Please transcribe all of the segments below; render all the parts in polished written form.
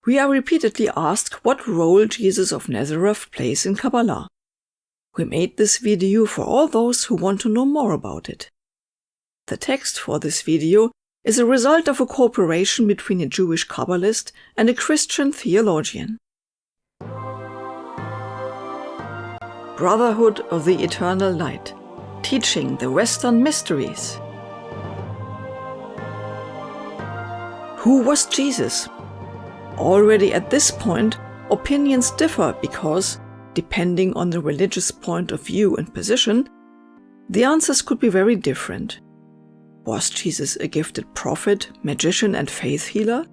we are repeatedly asked what role Jesus of Nazareth plays in Qabbalah. We made this video for all those who want to know more about it. The text for this video is a result of a cooperation between a Jewish Qabbalist and a Christian theologian. Brotherhood of the Eternal Light, teaching the Western mysteries. Who was Jesus? Already at this point, opinions differ because, depending on the religious point of view and position, the answers could be very different. Was Jesus a gifted prophet, magician, and faith healer?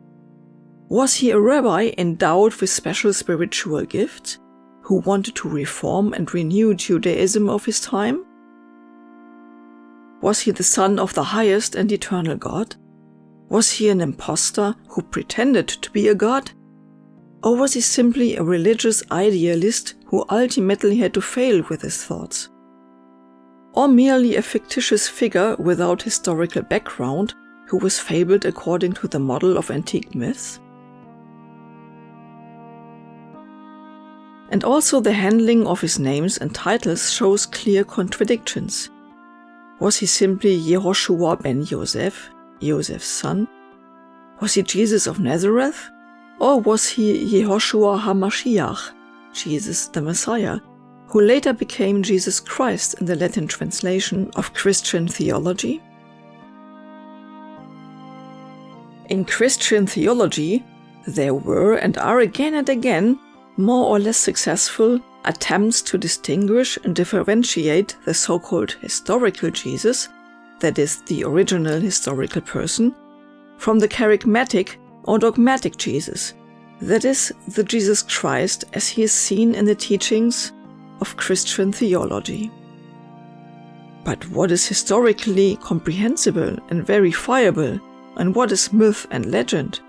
Was he a rabbi endowed with special spiritual gifts, who wanted to reform and renew Judaism of his time? Was he the son of the highest and eternal God? Was he an impostor who pretended to be a god? Or was he simply a religious idealist who ultimately had to fail with his thoughts? Or merely a fictitious figure without historical background who was fabled according to the model of antique myths? And also the handling of his names and titles shows clear contradictions. Was he simply Yehoshua ben Yosef, Joseph's son? Was he Jesus of Nazareth? Or was he Yehoshua HaMashiach, Jesus the Messiah, who later became Jesus Christ in the Latin translation of Christian theology? In Christian theology, there were and are again and again more or less successful attempts to distinguish and differentiate the so-called historical Jesus, that is, the original historical person, from the charismatic or dogmatic Jesus, that is, the Jesus Christ as he is seen in the teachings of Christian theology. But what is historically comprehensible and verifiable, and what is myth and legend?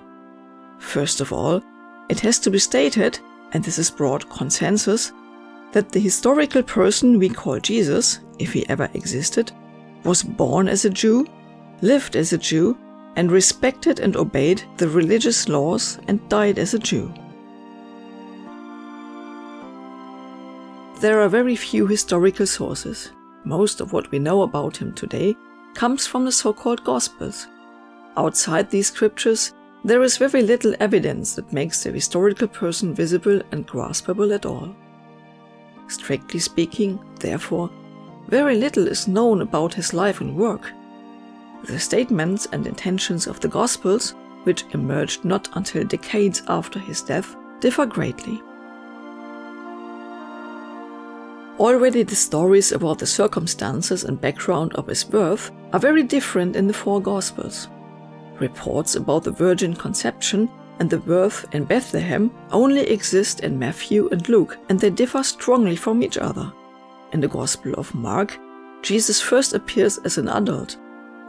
First of all, it has to be stated, and this is broad consensus, that the historical person we call Jesus, if he ever existed, was born as a Jew, lived as a Jew, and respected and obeyed the religious laws and died as a Jew. There are very few historical sources. Most of what we know about him today comes from the so-called Gospels. Outside these scriptures, there is very little evidence that makes the historical person visible and graspable at all. Strictly speaking, therefore, very little is known about his life and work. The statements and intentions of the Gospels, which emerged not until decades after his death, differ greatly. Already the stories about the circumstances and background of his birth are very different in the four Gospels. Reports about the virgin conception and the birth in Bethlehem only exist in Matthew and Luke, and they differ strongly from each other. In the Gospel of Mark, Jesus first appears as an adult,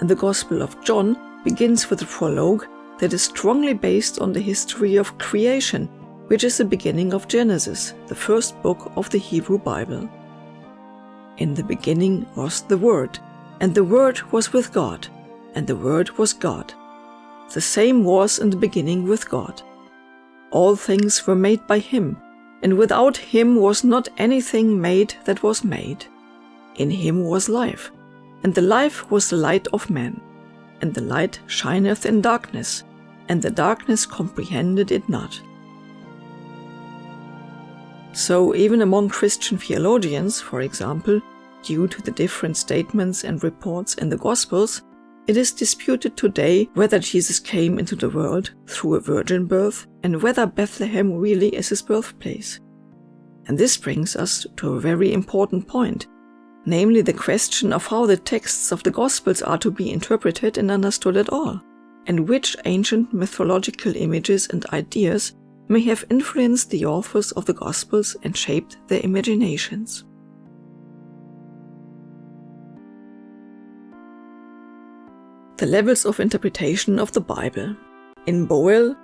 and the Gospel of John begins with a prologue that is strongly based on the history of creation, which is the beginning of Genesis, the first book of the Hebrew Bible. In the beginning was the Word, and the Word was with God, and the Word was God. The same was in the beginning with God. All things were made by him, and without him was not anything made that was made. In him was life, and the life was the light of men. And the light shineth in darkness, and the darkness comprehended it not. So even among Christian theologians, for example, due to the different statements and reports in the Gospels, it is disputed today whether Jesus came into the world through a virgin birth and whether Bethlehem really is his birthplace. And this brings us to a very important point, namely the question of how the texts of the Gospels are to be interpreted and understood at all, and which ancient mythological images and ideas may have influenced the authors of the Gospels and shaped their imaginations. The levels of interpretation of the Bible. In Boel,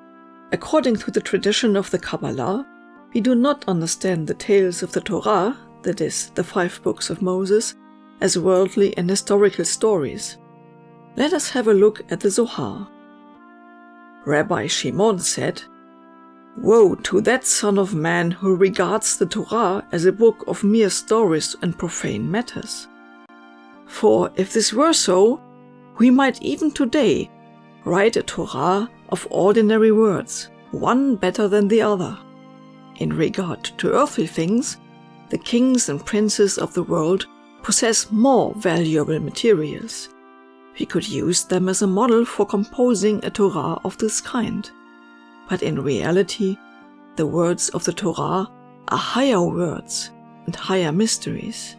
according to the tradition of the Qabbalah, we do not understand the tales of the Torah, that is, the 5 books of Moses, as worldly and historical stories. Let us have a look at the Zohar. Rabbi Shimon said, Woe to that son of man who regards the Torah as a book of mere stories and profane matters. For if this were so, we might even today write a Torah of ordinary words, one better than the other. In regard to earthly things, the kings and princes of the world possess more valuable materials. We could use them as a model for composing a Torah of this kind. But in reality, the words of the Torah are higher words and higher mysteries.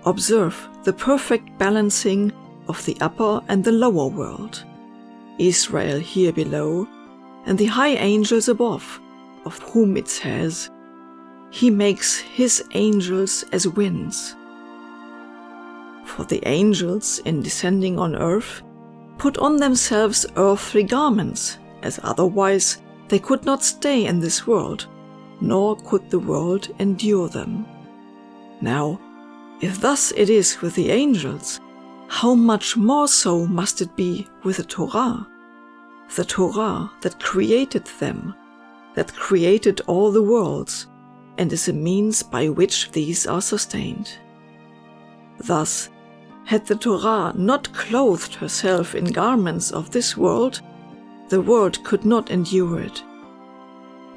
Observe the perfect balancing of the upper and the lower world, Israel here below, and the high angels above, of whom it says, "He makes his angels as winds." For the angels, in descending on earth, put on themselves earthly garments, as otherwise they could not stay in this world, nor could the world endure them. Now, if thus it is with the angels, how much more so must it be with the Torah that created them, that created all the worlds, and is a means by which these are sustained. Thus, had the Torah not clothed herself in garments of this world, the world could not endure it.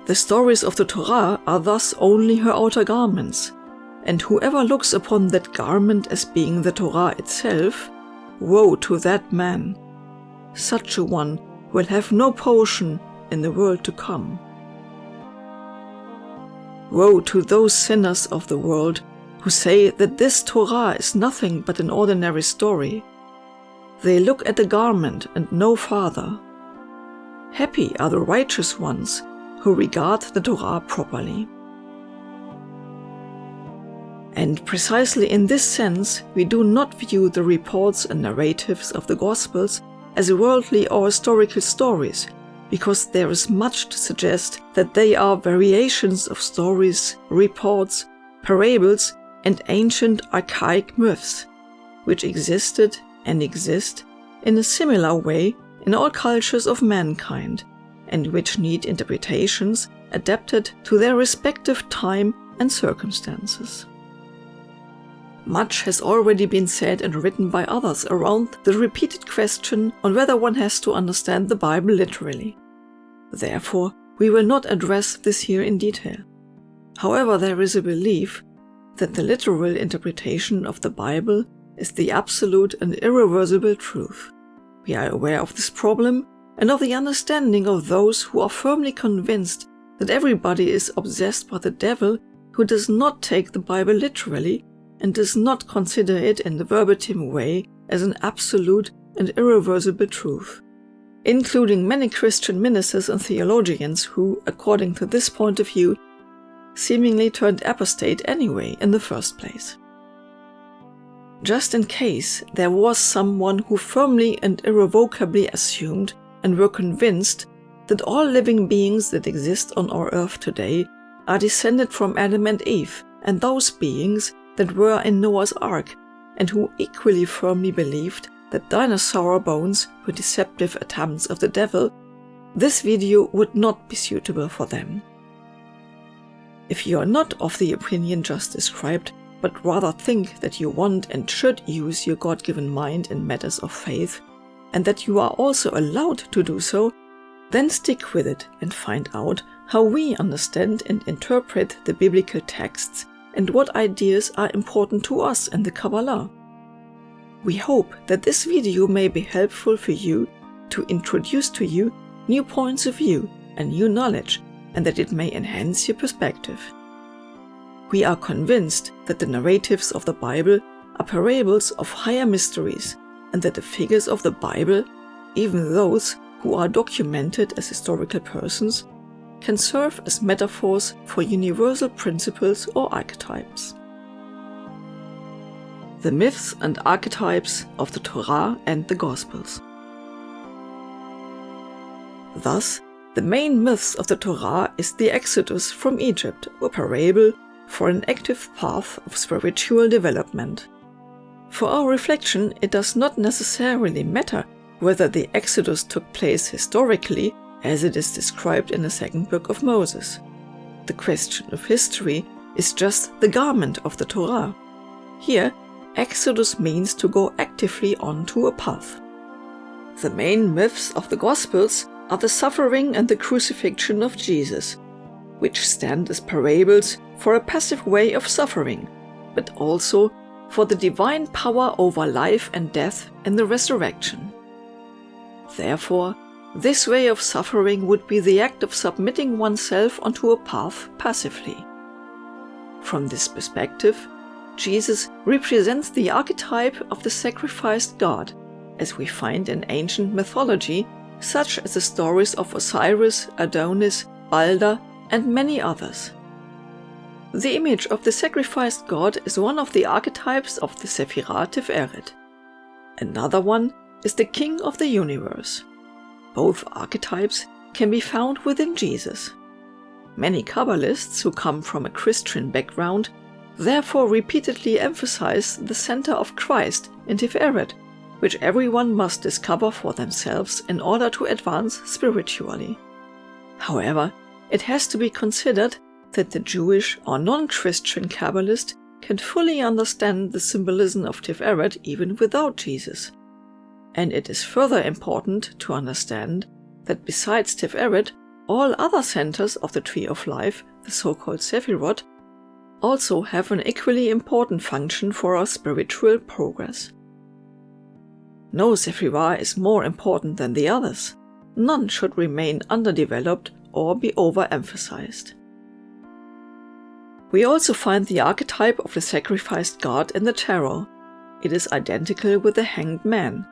The stories of the Torah are thus only her outer garments, and whoever looks upon that garment as being the Torah itself, woe to that man. Such a one will have no portion in the world to come. Woe to those sinners of the world who say that this Torah is nothing but an ordinary story. They look at the garment and no farther. Happy are the righteous ones who regard the Torah properly. And precisely in this sense, we do not view the reports and narratives of the Gospels as worldly or historical stories, because there is much to suggest that they are variations of stories, reports, parables, and ancient archaic myths, which existed and exist in a similar way in all cultures of mankind, and which need interpretations adapted to their respective time and circumstances. Much has already been said and written by others around the repeated question on whether one has to understand the Bible literally. Therefore, we will not address this here in detail. However, there is a belief that the literal interpretation of the Bible is the absolute and irreversible truth. We are aware of this problem and of the understanding of those who are firmly convinced that everybody is obsessed by the devil who does not take the Bible literally and does not consider it in the verbatim way as an absolute and irreversible truth, including many Christian ministers and theologians who, according to this point of view, seemingly turned apostate anyway in the first place. Just in case there was someone who firmly and irrevocably assumed and were convinced that all living beings that exist on our earth today are descended from Adam and Eve, and those beings that were in Noah's Ark, and who equally firmly believed that dinosaur bones were deceptive attempts of the devil, this video would not be suitable for them. If you are not of the opinion just described, but rather think that you want and should use your God-given mind in matters of faith, and that you are also allowed to do so, then stick with it and find out how we understand and interpret the biblical texts and what ideas are important to us in the Kabbalah. We hope that this video may be helpful for you to introduce to you new points of view and new knowledge, and that it may enhance your perspective. We are convinced that the narratives of the Bible are parables of higher mysteries, and that the figures of the Bible, even those who are documented as historical persons, can serve as metaphors for universal principles or archetypes. The myths and archetypes of the Torah and the Gospels. Thus, the main myths of the Torah is the Exodus from Egypt, a parable for an active path of spiritual development. For our reflection, it does not necessarily matter whether the Exodus took place historically as it is described in the second book of Moses. The question of history is just the garment of the Torah. Here, Exodus means to go actively onto a path. The main myths of the Gospels are the suffering and the crucifixion of Jesus, which stand as parables for a passive way of suffering, but also for the divine power over life and death in the resurrection. Therefore, this way of suffering would be the act of submitting oneself onto a path passively. From this perspective, Jesus represents the archetype of the sacrificed God, as we find in ancient mythology, such as the stories of Osiris, Adonis, Balder, and many others. The image of the sacrificed God is one of the archetypes of the Sephirat Tiferet. Another one is the King of the universe. Both archetypes can be found within Jesus. Many Qabbalists who come from a Christian background therefore repeatedly emphasize the center of Christ in Tiferet, which everyone must discover for themselves in order to advance spiritually. However, it has to be considered that the Jewish or non-Christian Qabbalist can fully understand the symbolism of Tiferet even without Jesus. And it is further important to understand that besides Tiferet, all other centers of the Tree of Life, the so-called Sephirot, also have an equally important function for our spiritual progress. No Sephirah is more important than the others. None should remain underdeveloped or be overemphasized. We also find the archetype of the sacrificed God in the tarot. It is identical with the hanged man.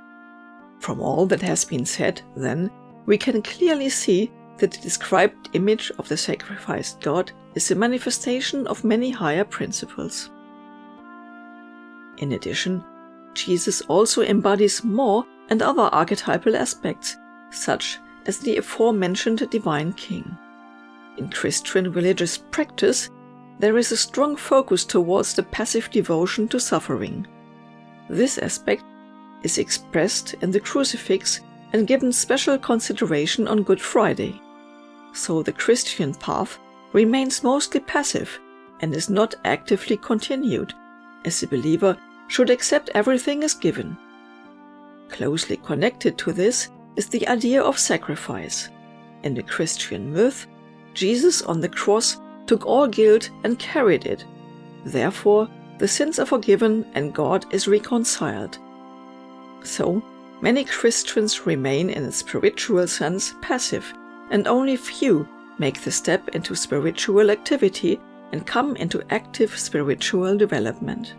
From all that has been said, then, we can clearly see that the described image of the sacrificed God is a manifestation of many higher principles. In addition, Jesus also embodies more and other archetypal aspects, such as the aforementioned divine king. In Christian religious practice, there is a strong focus towards the passive devotion to suffering. This aspect is expressed in the crucifix and given special consideration on Good Friday. So the Christian path remains mostly passive and is not actively continued, as the believer should accept everything as given. Closely connected to this is the idea of sacrifice. In the Christian myth, Jesus on the cross took all guilt and carried it. Therefore, the sins are forgiven and God is reconciled. So, many Christians remain in a spiritual sense passive, and only few make the step into spiritual activity and come into active spiritual development.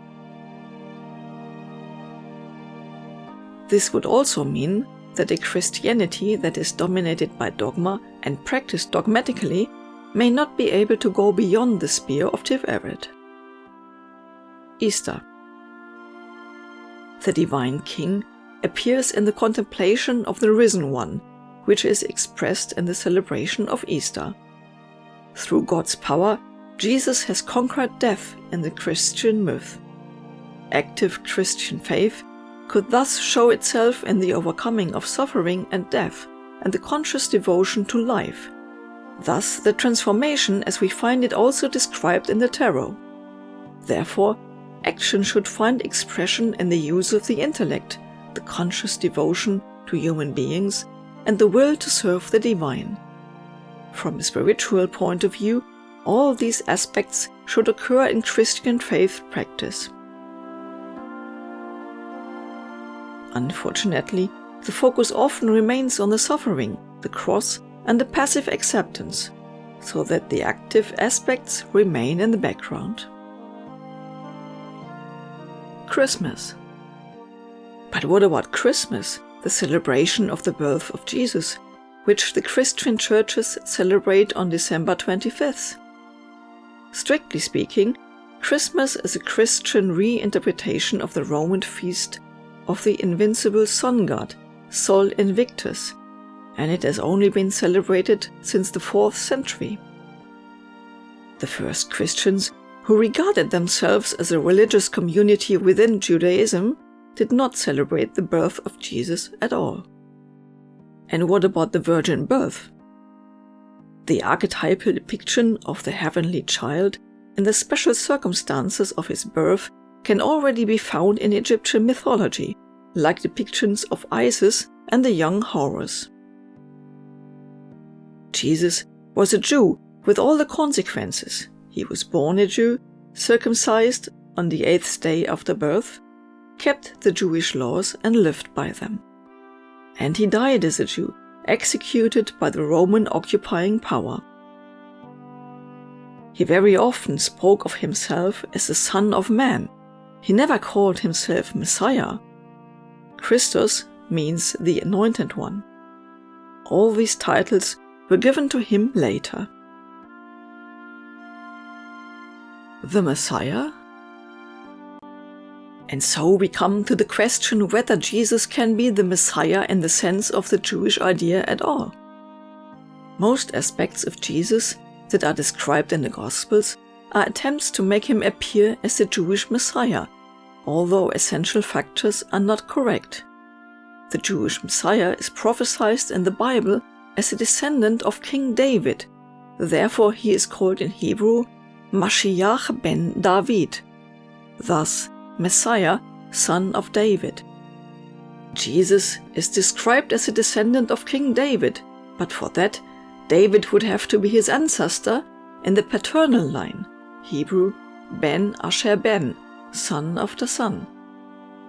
This would also mean that a Christianity that is dominated by dogma and practiced dogmatically may not be able to go beyond the sphere of Tiferet. Easter. The divine king appears in the contemplation of the risen one, which is expressed in the celebration of Easter. Through God's power, Jesus has conquered death in the Christian myth. Active Christian faith could thus show itself in the overcoming of suffering and death and the conscious devotion to life. Thus, the transformation as we find it also described in the tarot. Therefore, action should find expression in the use of the intellect, the conscious devotion to human beings, and the will to serve the divine. From a spiritual point of view, all these aspects should occur in Christian faith practice. Unfortunately, the focus often remains on the suffering, the cross, and the passive acceptance, so that the active aspects remain in the background. Christmas. But what about Christmas, the celebration of the birth of Jesus, which the Christian churches celebrate on December 25th? Strictly speaking, Christmas is a Christian reinterpretation of the Roman feast of the invincible sun god, Sol Invictus, and it has only been celebrated since the 4th century. The first Christians, who regarded themselves as a religious community within Judaism, did not celebrate the birth of Jesus at all. And what about the virgin birth? The archetypal depiction of the heavenly child and the special circumstances of his birth can already be found in Egyptian mythology, like depictions of Isis and the young Horus. Jesus was a Jew with all the consequences. He was born a Jew, circumcised on the 8th day after birth, kept the Jewish laws and lived by them. And he died as a Jew, executed by the Roman occupying power. He very often spoke of himself as the Son of Man. He never called himself Messiah. Christos means the Anointed One. All these titles were given to him later. The Messiah? And so we come to the question whether Jesus can be the Messiah in the sense of the Jewish idea at all. Most aspects of Jesus that are described in the Gospels are attempts to make him appear as the Jewish Messiah, although essential factors are not correct. The Jewish Messiah is prophesied in the Bible as a descendant of King David. Therefore he is called in Hebrew Mashiach ben David, thus Messiah, son of David. Jesus is described as a descendant of King David, but for that, David would have to be his ancestor in the paternal line, Hebrew Ben Asher Ben, son of the son.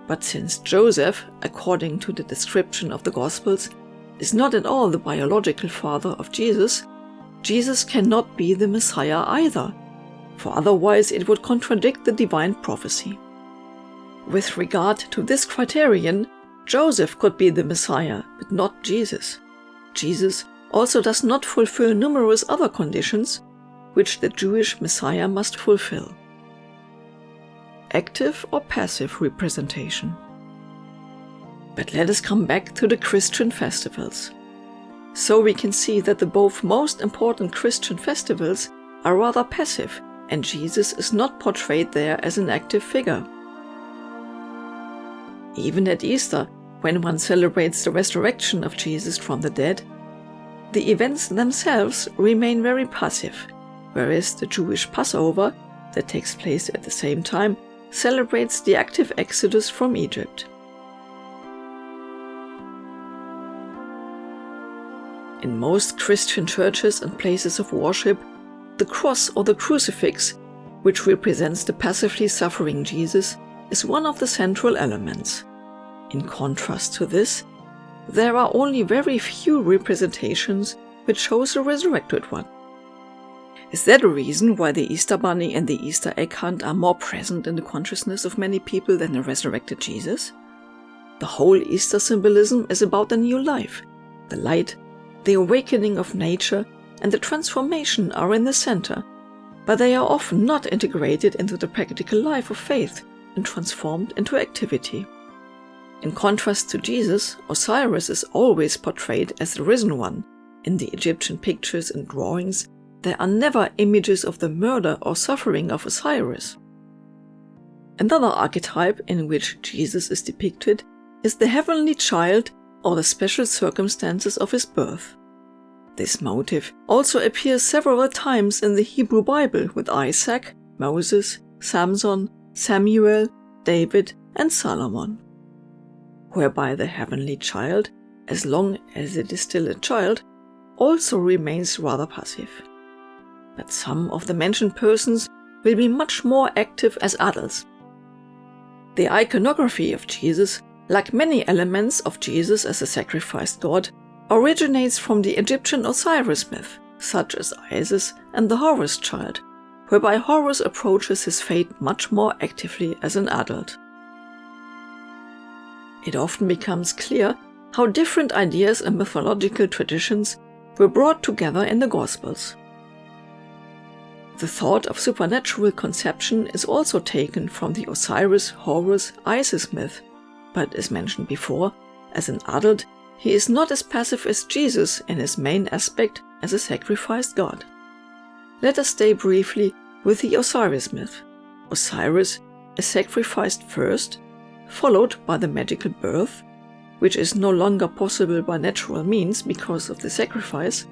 But since Joseph, according to the description of the Gospels, is not at all the biological father of Jesus, Jesus cannot be the Messiah either, for otherwise it would contradict the divine prophecy. With regard to this criterion, Joseph could be the Messiah, but not Jesus. Jesus also does not fulfill numerous other conditions, which the Jewish Messiah must fulfill. Active or passive representation. But let us come back to the Christian festivals. So we can see that the both most important Christian festivals are rather passive, and Jesus is not portrayed there as an active figure. Even at Easter, when one celebrates the resurrection of Jesus from the dead, the events themselves remain very passive, whereas the Jewish Passover, that takes place at the same time, celebrates the active exodus from Egypt. In most Christian churches and places of worship, the cross or the crucifix, which represents the passively suffering Jesus, is one of the central elements. In contrast to this, there are only very few representations which shows the resurrected one. Is that a reason why the Easter bunny and the Easter egg hunt are more present in the consciousness of many people than the resurrected Jesus? The whole Easter symbolism is about a new life. The light, the awakening of nature, and the transformation are in the center, but they are often not integrated into the practical life of faith and transformed into activity. In contrast to Jesus, Osiris is always portrayed as the risen one. In the Egyptian pictures and drawings, there are never images of the murder or suffering of Osiris. Another archetype in which Jesus is depicted is the heavenly child or the special circumstances of his birth. This motive also appears several times in the Hebrew Bible with Isaac, Moses, Samson, Samuel, David, and Solomon, whereby the heavenly child, as long as it is still a child, also remains rather passive. But some of the mentioned persons will be much more active as adults. The iconography of Jesus, like many elements of Jesus as a sacrificed god, originates from the Egyptian Osiris myth, such as Isis and the Horus child, whereby Horus approaches his fate much more actively as an adult. It often becomes clear how different ideas and mythological traditions were brought together in the Gospels. The thought of supernatural conception is also taken from the Osiris, Horus, Isis myth, but as mentioned before, as an adult, he is not as passive as Jesus in his main aspect as a sacrificed god. Let us stay briefly with the Osiris myth. Osiris is sacrificed first, followed by the magical birth, which is no longer possible by natural means because of the sacrifice.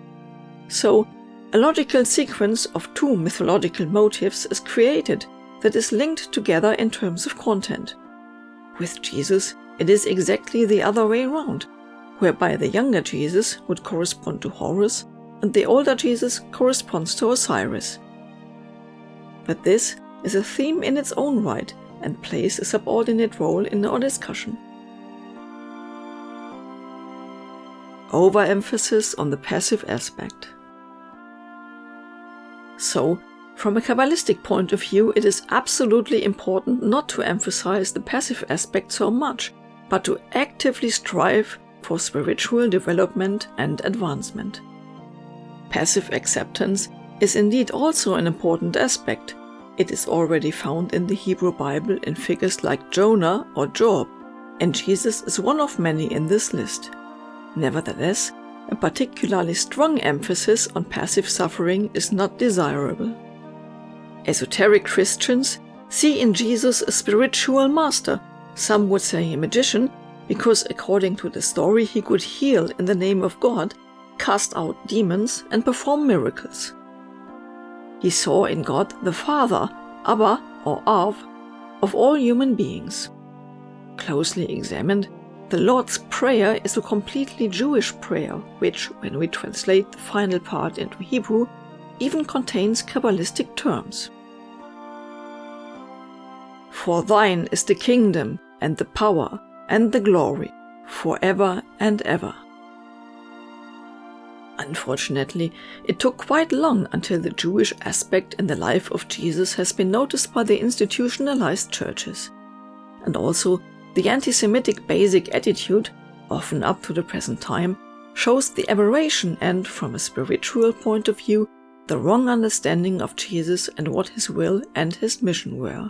So, a logical sequence of two mythological motifs is created that is linked together in terms of content. With Jesus, it is exactly the other way around, whereby the younger Jesus would correspond to Horus and the older Jesus corresponds to Osiris. But this is a theme in its own right and plays a subordinate role in our discussion. Overemphasis on the passive aspect. So, from a Kabbalistic point of view, it is absolutely important not to emphasize the passive aspect so much, but to actively strive for spiritual development and advancement. Passive acceptance is indeed also an important aspect. It is already found in the Hebrew Bible in figures like Jonah or Job, and Jesus is one of many in this list. Nevertheless, a particularly strong emphasis on passive suffering is not desirable. Esoteric Christians see in Jesus a spiritual master, some would say a magician, because according to the story he could heal in the name of God, cast out demons and perform miracles. He saw in God the Father, Abba or Av, of all human beings. Closely examined, the Lord's Prayer is a completely Jewish prayer, which, when we translate the final part into Hebrew, even contains Qabbalistic terms. For thine is the kingdom, and the power, and the glory, forever and ever. Unfortunately, it took quite long until the Jewish aspect in the life of Jesus has been noticed by the institutionalized churches. And also, the anti-Semitic basic attitude, often up to the present time, shows the aberration and, from a spiritual point of view, the wrong understanding of Jesus and what his will and his mission were.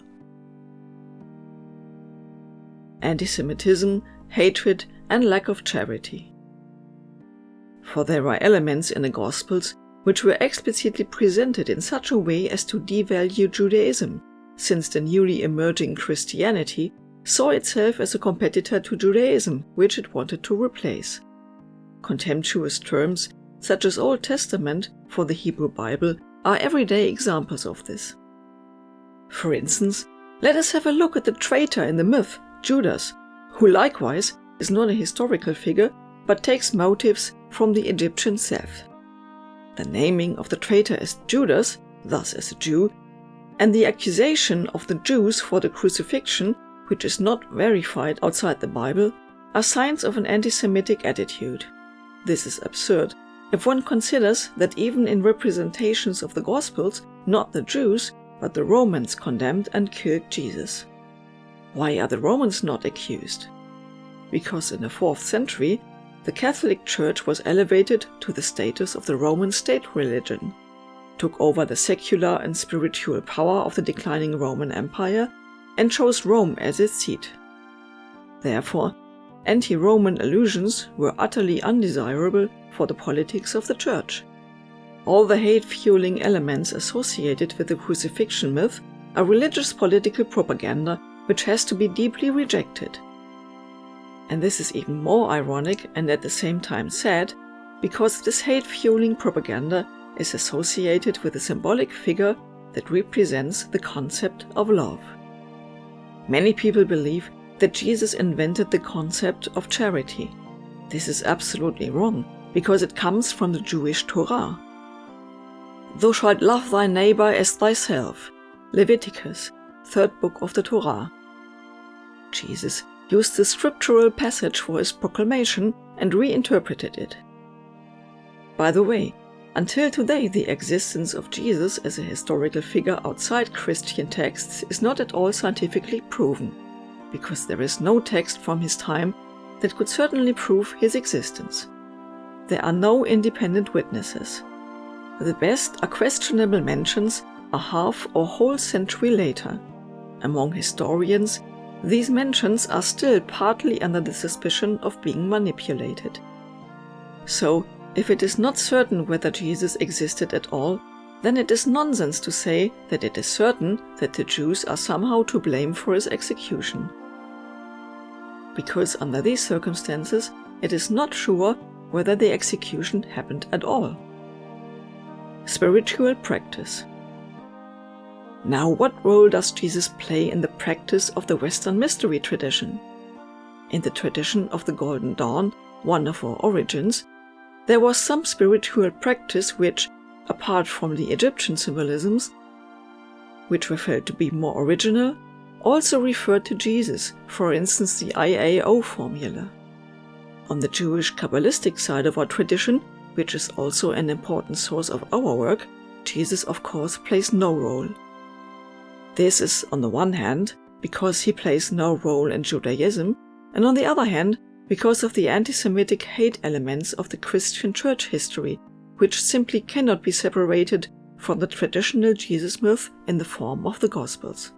Anti-Semitism, hatred, and lack of charity. For there are elements in the Gospels which were explicitly presented in such a way as to devalue Judaism, since the newly emerging Christianity saw itself as a competitor to Judaism, which it wanted to replace. Contemptuous terms, such as Old Testament for the Hebrew Bible, are everyday examples of this. For instance, let us have a look at the traitor in the myth, Judas, who likewise is not a historical figure, but takes motives from the Egyptian Seth. The naming of the traitor as Judas, thus as a Jew, and the accusation of the Jews for the crucifixion, which is not verified outside the Bible, are signs of an anti-Semitic attitude. This is absurd if one considers that even in representations of the Gospels, not the Jews, but the Romans condemned and killed Jesus. Why are the Romans not accused? Because in the 4th century, the Catholic Church was elevated to the status of the Roman state religion, took over the secular and spiritual power of the declining Roman Empire, and chose Rome as its seat. Therefore, anti-Roman allusions were utterly undesirable for the politics of the Church. All the hate-fueling elements associated with the crucifixion myth are religious political propaganda which has to be deeply rejected. And this is even more ironic and at the same time sad, because this hate-fueling propaganda is associated with a symbolic figure that represents the concept of love. Many people believe that Jesus invented the concept of charity. This is absolutely wrong, because it comes from the Jewish Torah. Thou shalt love thy neighbor as thyself, Leviticus, 3rd book of the Torah. Jesus used the scriptural passage for his proclamation and reinterpreted it. By the way, until today the existence of Jesus as a historical figure outside Christian texts is not at all scientifically proven, because there is no text from his time that could certainly prove his existence. There are no independent witnesses. The best are questionable mentions a half or whole century later. Among historians, these mentions are still partly under the suspicion of being manipulated. So, if it is not certain whether Jesus existed at all, then it is nonsense to say that it is certain that the Jews are somehow to blame for his execution. Because under these circumstances, it is not sure whether the execution happened at all. spiritual practice. Now, what role does Jesus play in the practice of the Western mystery tradition? In the tradition of the Golden Dawn, one of our origins, there was some spiritual practice which, apart from the Egyptian symbolisms, which were felt to be more original, also referred to Jesus, for instance the IAO formula. On the Jewish Qabbalistic side of our tradition, which is also an important source of our work, Jesus of course plays no role. This is, on the one hand, because he plays no role in Judaism, and on the other hand, because of the anti-Semitic hate elements of the Christian church history, which simply cannot be separated from the traditional Jesus myth in the form of the Gospels.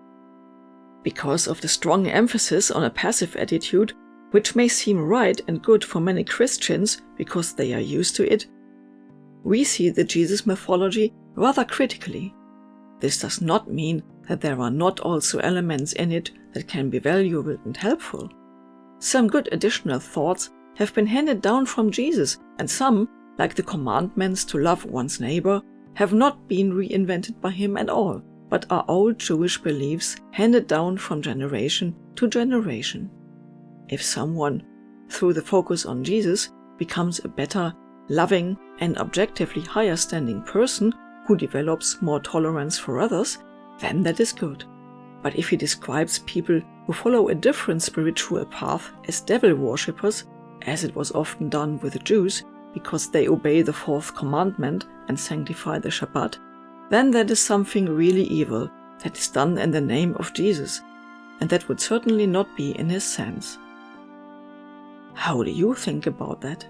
Because of the strong emphasis on a passive attitude, which may seem right and good for many Christians because they are used to it, we see the Jesus mythology rather critically. This does not mean that there are not also elements in it that can be valuable and helpful. Some good additional thoughts have been handed down from Jesus, and some, like the commandments to love one's neighbor, have not been reinvented by him at all, but are old Jewish beliefs handed down from generation to generation. If someone, through the focus on Jesus, becomes a better, loving, and objectively higher standing person who develops more tolerance for others, then that is good. But if he describes people who follow a different spiritual path as devil worshippers, as it was often done with the Jews, because they obey the fourth commandment and sanctify the Shabbat, then that is something really evil that is done in the name of Jesus, and that would certainly not be in his sense. How do you think about that?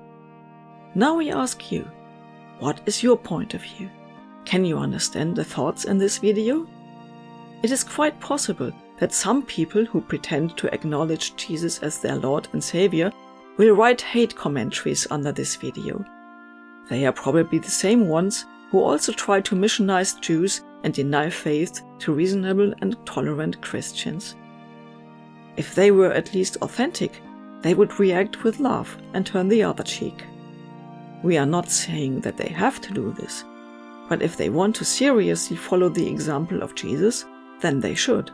Now we ask you, what is your point of view? Can you understand the thoughts in this video? It is quite possible that some people who pretend to acknowledge Jesus as their Lord and Savior will write hate commentaries under this video. They are probably the same ones who also try to missionize Jews and deny faith to reasonable and tolerant Christians. If they were at least authentic, they would react with love and turn the other cheek. We are not saying that they have to do this, but if they want to seriously follow the example of Jesus, then they should.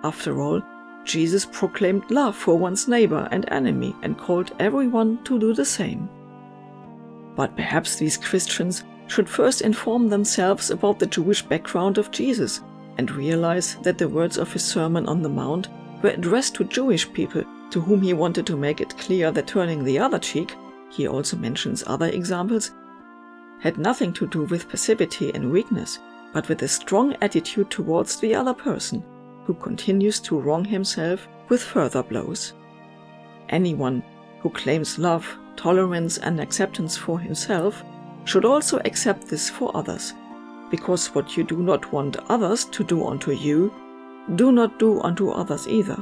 After all, Jesus proclaimed love for one's neighbor and enemy and called everyone to do the same. But perhaps these Christians should first inform themselves about the Jewish background of Jesus and realize that the words of his Sermon on the Mount were addressed to Jewish people to whom he wanted to make it clear that turning the other cheek, he also mentions other examples, had nothing to do with passivity and weakness, but with a strong attitude towards the other person, who continues to wrong himself with further blows. Anyone who claims love, tolerance and acceptance for himself should also accept this for others, because what you do not want others to do unto you, do not do unto others either.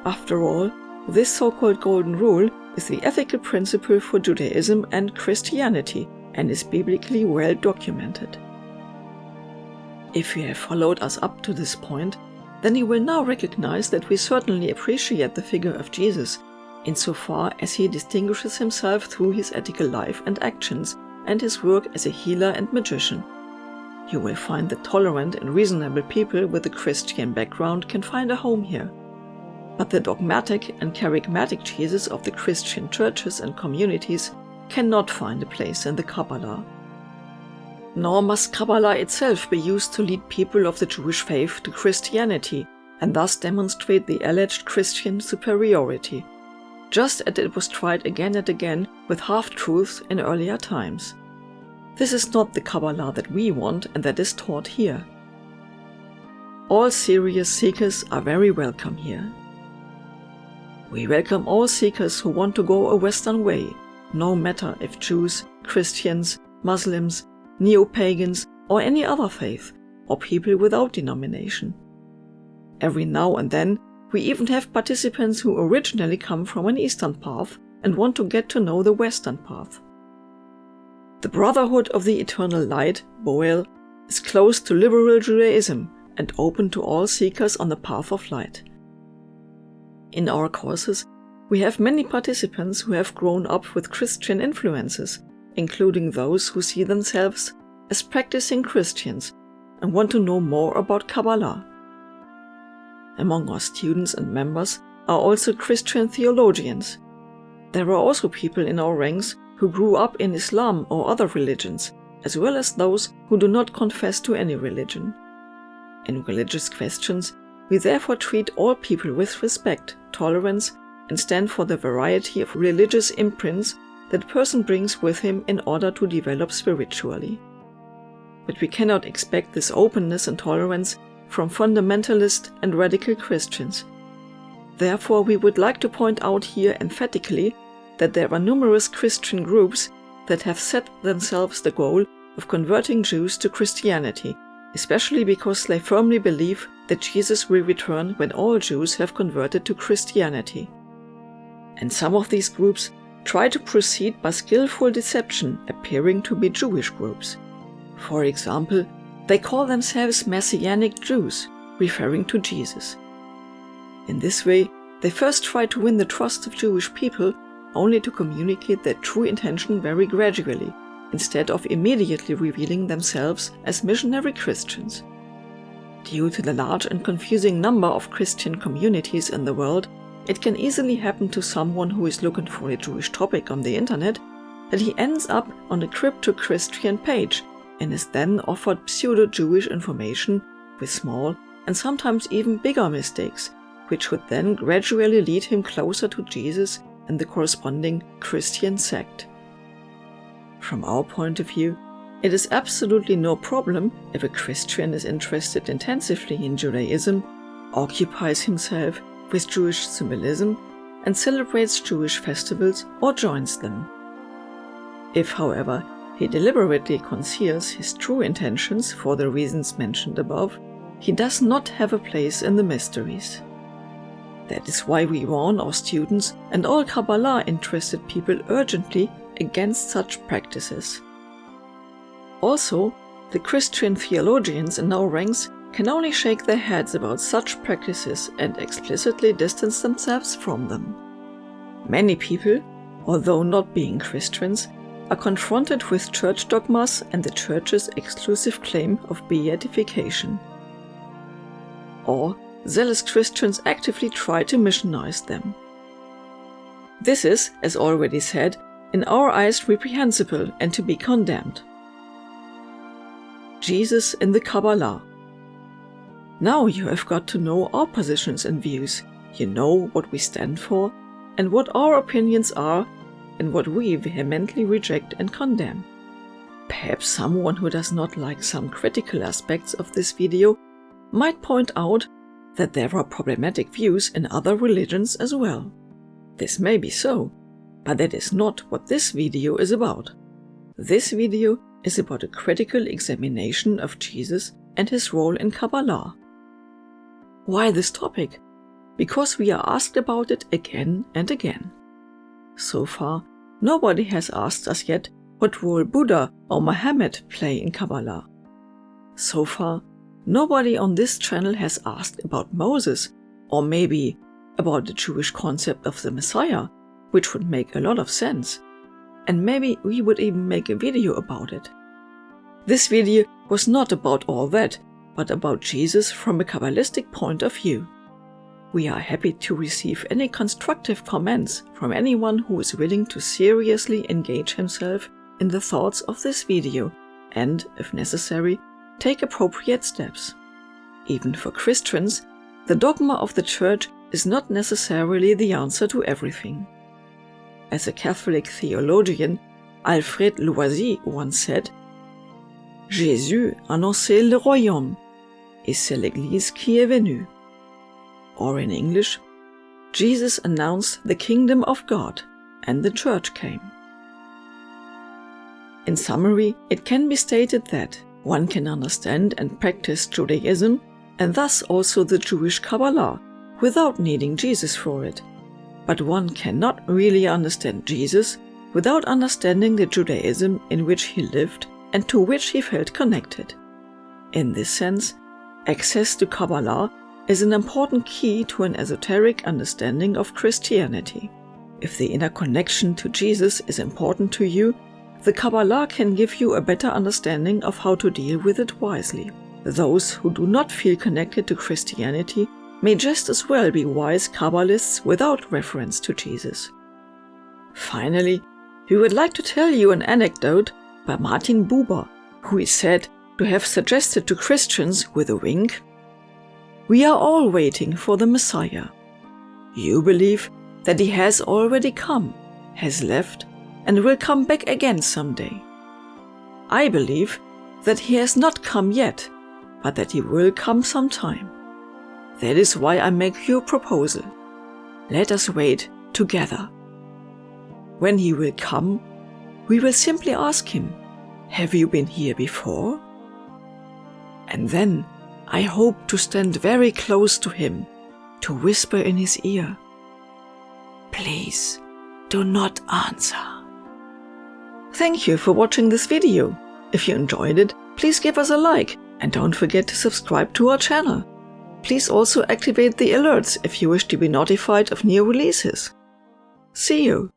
After all, this so-called golden rule is the ethical principle for Judaism and Christianity and is biblically well documented. If you have followed us up to this point, then you will now recognize that we certainly appreciate the figure of Jesus, insofar as he distinguishes himself through his ethical life and actions and his work as a healer and magician. You will find that tolerant and reasonable people with a Christian background can find a home here. But the dogmatic and charismatic Jesus of the Christian churches and communities cannot find a place in the Qabbalah. Nor must Qabbalah itself be used to lead people of the Jewish faith to Christianity and thus demonstrate the alleged Christian superiority, just as it was tried again and again with half-truths in earlier times. This is not the Qabbalah that we want and that is taught here. All serious seekers are very welcome here. We welcome all seekers who want to go a Western way, no matter if Jews, Christians, Muslims, neo-pagans or any other faith, or people without denomination. Every now and then, we even have participants who originally come from an Eastern path and want to get to know the Western path. The Brotherhood of the Eternal Light, Boel, is close to liberal Judaism and open to all seekers on the path of light. In our courses, we have many participants who have grown up with Christian influences, including those who see themselves as practicing Christians and want to know more about Qabbalah. Among our students and members are also Christian theologians. There are also people in our ranks who grew up in Islam or other religions, as well as those who do not confess to any religion. In religious questions, we therefore treat all people with respect, tolerance, and stand for the variety of religious imprints that a person brings with him in order to develop spiritually. But we cannot expect this openness and tolerance from fundamentalist and radical Christians. Therefore, we would like to point out here emphatically that there are numerous Christian groups that have set themselves the goal of converting Jews to Christianity, especially because they firmly believe that Jesus will return when all Jews have converted to Christianity. And some of these groups try to proceed by skillful deception, appearing to be Jewish groups. For example, they call themselves Messianic Jews, referring to Jesus. In this way, they first try to win the trust of Jewish people, only to communicate their true intention very gradually, instead of immediately revealing themselves as missionary Christians. Due to the large and confusing number of Christian communities in the world, it can easily happen to someone who is looking for a Jewish topic on the internet that he ends up on a crypto-Christian page and is then offered pseudo-Jewish information with small and sometimes even bigger mistakes, which would then gradually lead him closer to Jesus and the corresponding Christian sect. From our point of view, it is absolutely no problem if a Christian is interested intensively in Judaism, occupies himself with Jewish symbolism, and celebrates Jewish festivals or joins them. If, however, he deliberately conceals his true intentions for the reasons mentioned above, he does not have a place in the mysteries. That is why we warn our students and all Kabbalah-interested people urgently against such practices. Also, the Christian theologians in our ranks can only shake their heads about such practices and explicitly distance themselves from them. Many people, although not being Christians, are confronted with church dogmas and the church's exclusive claim of beatification. Or zealous Christians actively try to missionize them. This is, as already said, in our eyes reprehensible and to be condemned. Jesus in the Qabbalah. Now you have got to know our positions and views. You know what we stand for and what our opinions are and what we vehemently reject and condemn. Perhaps someone who does not like some critical aspects of this video might point out that there are problematic views in other religions as well. This may be so, but that is not what this video is about. This video is about a critical examination of Jesus and his role in Qabbalah. Why this topic? Because we are asked about it again and again. So far, nobody has asked us yet what role Buddha or Muhammad play in Qabbalah. So far, nobody on this channel has asked about Moses, or maybe about the Jewish concept of the Messiah, which would make a lot of sense. And maybe we would even make a video about it. This video was not about all that, but about Jesus from a Kabbalistic point of view. We are happy to receive any constructive comments from anyone who is willing to seriously engage himself in the thoughts of this video and, if necessary, take appropriate steps. Even for Christians, the dogma of the Church is not necessarily the answer to everything. As a Catholic theologian, Alfred Loisy once said, Jésus annonçait le royaume, et c'est l'Église qui est venue. Or in English, Jesus announced the kingdom of God, and the Church came. In summary, it can be stated that one can understand and practice Judaism, and thus also the Jewish Qabbalah, without needing Jesus for it. But one cannot really understand Jesus without understanding the Judaism in which he lived and to which he felt connected. In this sense, access to Qabbalah is an important key to an esoteric understanding of Christianity. If the inner connection to Jesus is important to you, the Qabbalah can give you a better understanding of how to deal with it wisely. Those who do not feel connected to Christianity may just as well be wise Qabbalists without reference to Jesus. Finally, we would like to tell you an anecdote by Martin Buber, who is said to have suggested to Christians with a wink, "We are all waiting for the Messiah. You believe that he has already come, has left, and will come back again someday. I believe that he has not come yet, but that he will come sometime. That is why I make you a proposal. Let us wait together. When he will come, we will simply ask him, 'Have you been here before?' And then I hope to stand very close to him, to whisper in his ear, 'Please do not answer.'" Thank you for watching this video. If you enjoyed it, please give us a like and don't forget to subscribe to our channel. Please also activate the alerts if you wish to be notified of new releases. See you!